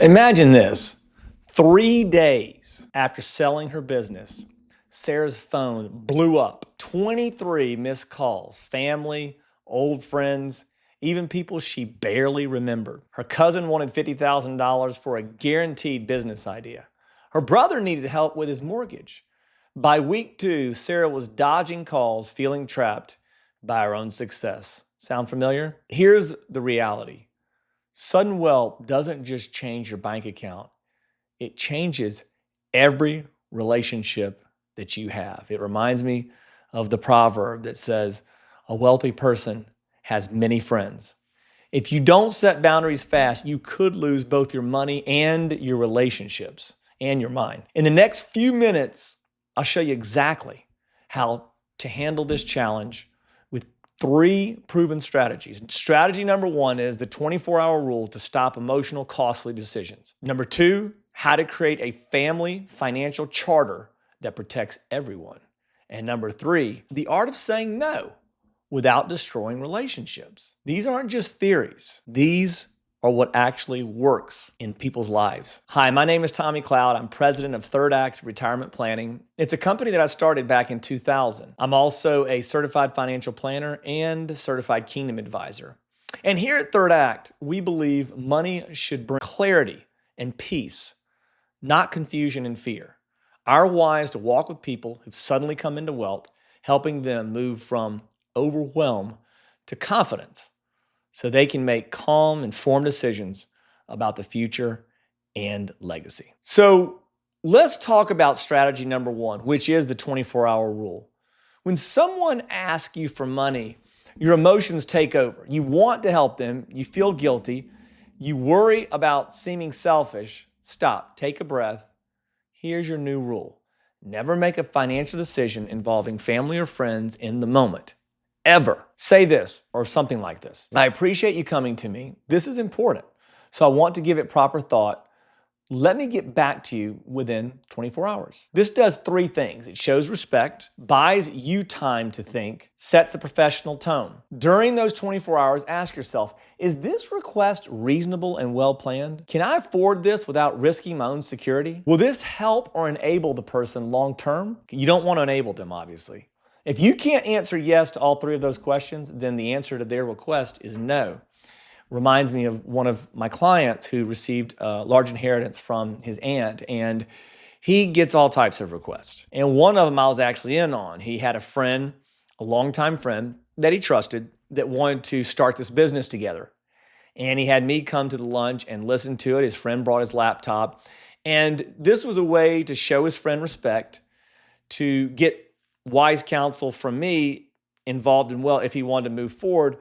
Imagine this. 3 days after selling her business, Sarah's phone blew up. 23 missed calls, family, old friends, even people she barely remembered. Her cousin wanted $50,000 for a guaranteed business idea. Her brother needed help with his mortgage. By week 2, Sarah was dodging calls, feeling trapped by her own success. Sound familiar? Here's the reality. Sudden wealth doesn't just change your bank account, it changes every relationship that you have. It reminds me of the proverb that says, a wealthy person has many friends. If you don't set boundaries fast, you could lose both your money and your relationships and your mind. In the next few minutes, I'll show you exactly how to handle this challenge with 3 proven strategies. Strategy number 1 is the 24-hour rule to stop emotional, costly decisions. Number 2, how to create a family financial charter that protects everyone. And number 3, the art of saying no without destroying relationships. These aren't just theories. These are what actually works in people's lives. Hi, my name is Tommy Cloud. I'm president of Third Act Retirement Planning. It's a company that I started back in 2000. I'm also a certified financial planner and certified kingdom advisor. And here at Third Act, we believe money should bring clarity and peace, not confusion and fear. Our why is to walk with people who've suddenly come into wealth, helping them move from overwhelm to confidence, so they can make calm, informed decisions about the future and legacy. So let's talk about strategy number 1, which is the 24-hour rule. When someone asks you for money, your emotions take over. You want to help them, you feel guilty, you worry about seeming selfish. Stop, take a breath. Here's your new rule. Never make a financial decision involving family or friends in the moment. Ever. Say this or something like this. I appreciate you coming to me. This is important. So I want to give it proper thought. Let me get back to you within 24 hours. This does 3 things. It shows respect, buys you time to think, sets a professional tone. During those 24 hours, ask yourself, is this request reasonable and well planned? Can I afford this without risking my own security? Will this help or enable the person long term? You don't want to enable them, obviously. If you can't answer yes to all 3 of those questions, then the answer to their request is no. Reminds me of one of my clients who received a large inheritance from his aunt, and he gets all types of requests. And one of them I was actually in on. He had a friend, a longtime friend that he trusted, that wanted to start this business together. And he had me come to the lunch and listen to it. His friend brought his laptop. And this was a way to show his friend respect, to get wise counsel from me involved in, well, if he wanted to move forward.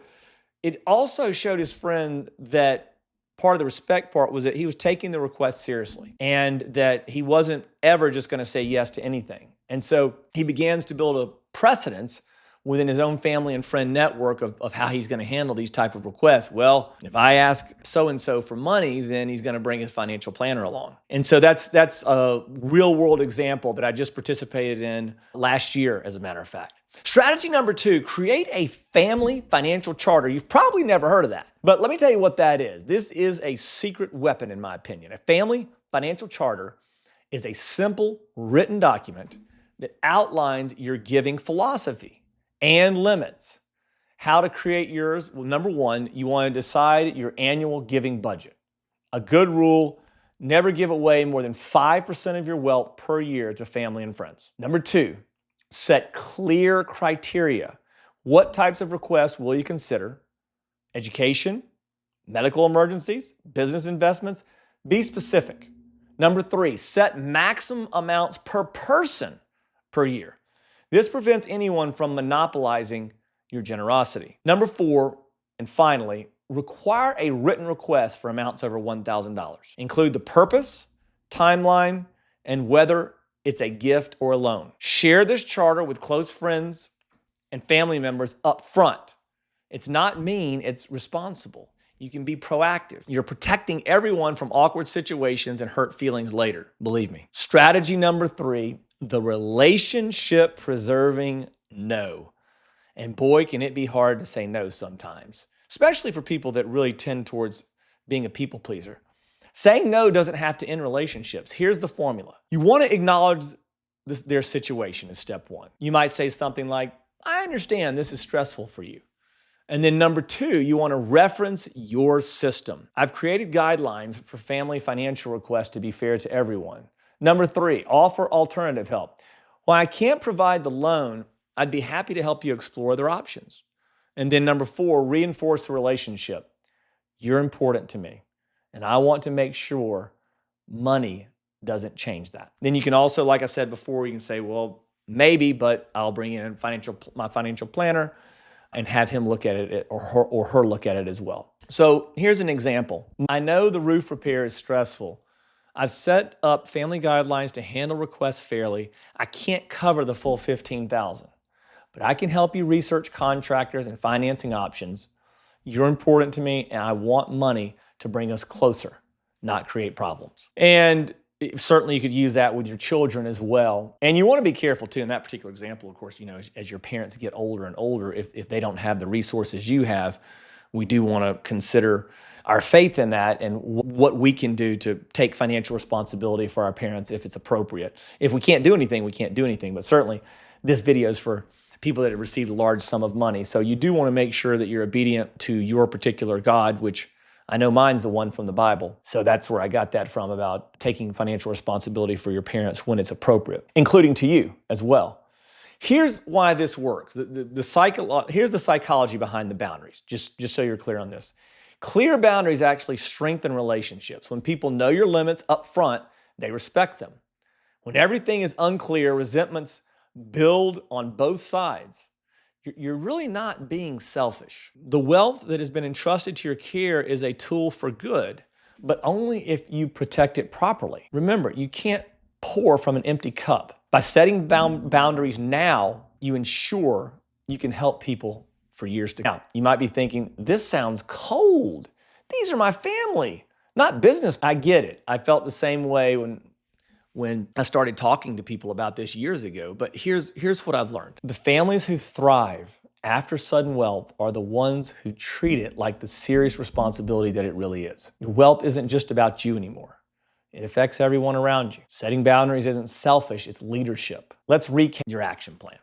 It also showed his friend that part of the respect part was that he was taking the request seriously and that he wasn't ever just going to say yes to anything. And so he begins to build a precedence within his own family and friend network of how he's going to handle these type of requests. Well, if I ask so-and-so for money, then he's going to bring his financial planner along. And so that's a real world example that I just participated in last year, as a matter of fact. Strategy number 2, create a family financial charter. You've probably never heard of that, but let me tell you what that is. This is a secret weapon, in my opinion. A family financial charter is a simple written document that outlines your giving philosophy and limits. How to create yours? Well, number 1, you want to decide your annual giving budget. A good rule, never give away more than 5% of your wealth per year to family and friends. Number 2, set clear criteria. What types of requests will you consider? Education, medical emergencies, business investments. Be specific. Number 3, set maximum amounts per person per year. This prevents anyone from monopolizing your generosity. Number 4, and finally, require a written request for amounts over $1,000. Include the purpose, timeline, and whether it's a gift or a loan. Share this charter with close friends and family members up front. It's not mean, it's responsible. You can be proactive. You're protecting everyone from awkward situations and hurt feelings later, believe me. Strategy number 3, the relationship preserving no. And boy, can it be hard to say no sometimes, especially for people that really tend towards being a people pleaser. Saying no doesn't have to end relationships. Here's the formula. You want to acknowledge their situation is step one. You might say something like, I understand this is stressful for you. And then number two, you want to reference your system. I've created guidelines for family financial requests to be fair to everyone. Number three, offer alternative help. While I can't provide the loan, I'd be happy to help you explore other options. And then number four, reinforce the relationship. You're important to me, and I want to make sure money doesn't change that. Then you can also, like I said before, you can say, well, maybe, but I'll bring in my financial planner and have him look at it or her look at it as well. So here's an example. I know the roof repair is stressful. I've set up family guidelines to handle requests fairly. I can't cover the full $15,000, but I can help you research contractors and financing options. You're important to me, and I want money to bring us closer, not create problems. And certainly you could use that with your children as well. And you want to be careful too in that particular example, of course, as your parents get older and older, if they don't have the resources you have, we do want to consider our faith in that and what we can do to take financial responsibility for our parents if it's appropriate. If we can't do anything, we can't do anything. But certainly this video is for people that have received a large sum of money. So you do want to make sure that you're obedient to your particular God, which I know mine's the one from the Bible. So that's where I got that from, about taking financial responsibility for your parents when it's appropriate, including to you as well. Here's why this works. Here's the psychology behind the boundaries, just so you're clear on this. Clear boundaries actually strengthen relationships. When people know your limits up front, they respect them. When everything is unclear, resentments build on both sides. You're really not being selfish. The wealth that has been entrusted to your care is a tool for good, but only if you protect it properly. Remember, you can't pour from an empty cup. By setting boundaries now, you ensure you can help people for years to come. You might be thinking, this sounds cold. These are my family, not business. I get it. I felt the same way when I started talking to people about this years ago, but here's what I've learned. The families who thrive after sudden wealth are the ones who treat it like the serious responsibility that it really is. Your wealth isn't just about you anymore. It affects everyone around you. Setting boundaries isn't selfish, it's leadership. Let's recap your action plan.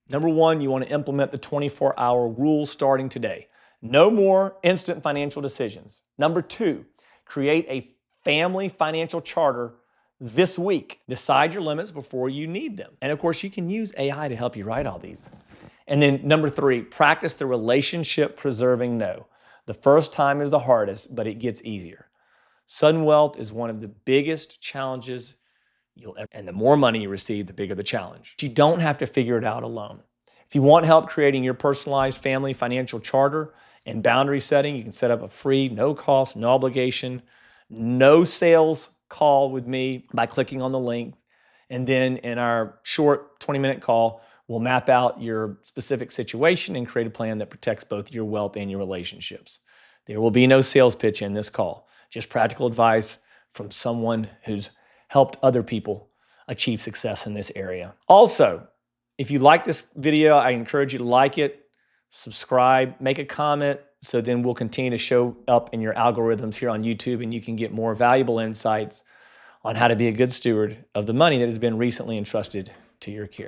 Number one, you want to implement the 24-hour rule starting today. No more instant financial decisions. Number two, create a family financial charter this week. Decide your limits before you need them. And of course, you can use AI to help you write all these. And then number three, practice the relationship preserving no. The first time is the hardest, but it gets easier. Sudden wealth is one of the biggest challenges you'll ever, and the more money you receive, the bigger the challenge. You don't have to figure it out alone. If you want help creating your personalized family financial charter and boundary setting, you can set up a free, no cost, no obligation, no sales call with me by clicking on the link. And then in our short 20-minute call, we'll map out your specific situation and create a plan that protects both your wealth and your relationships. There will be no sales pitch in this call, just practical advice from someone who's helped other people achieve success in this area. Also, if you like this video, I encourage you to like it, subscribe, make a comment, so then we'll continue to show up in your algorithms here on YouTube, and you can get more valuable insights on how to be a good steward of the money that has been recently entrusted to your care.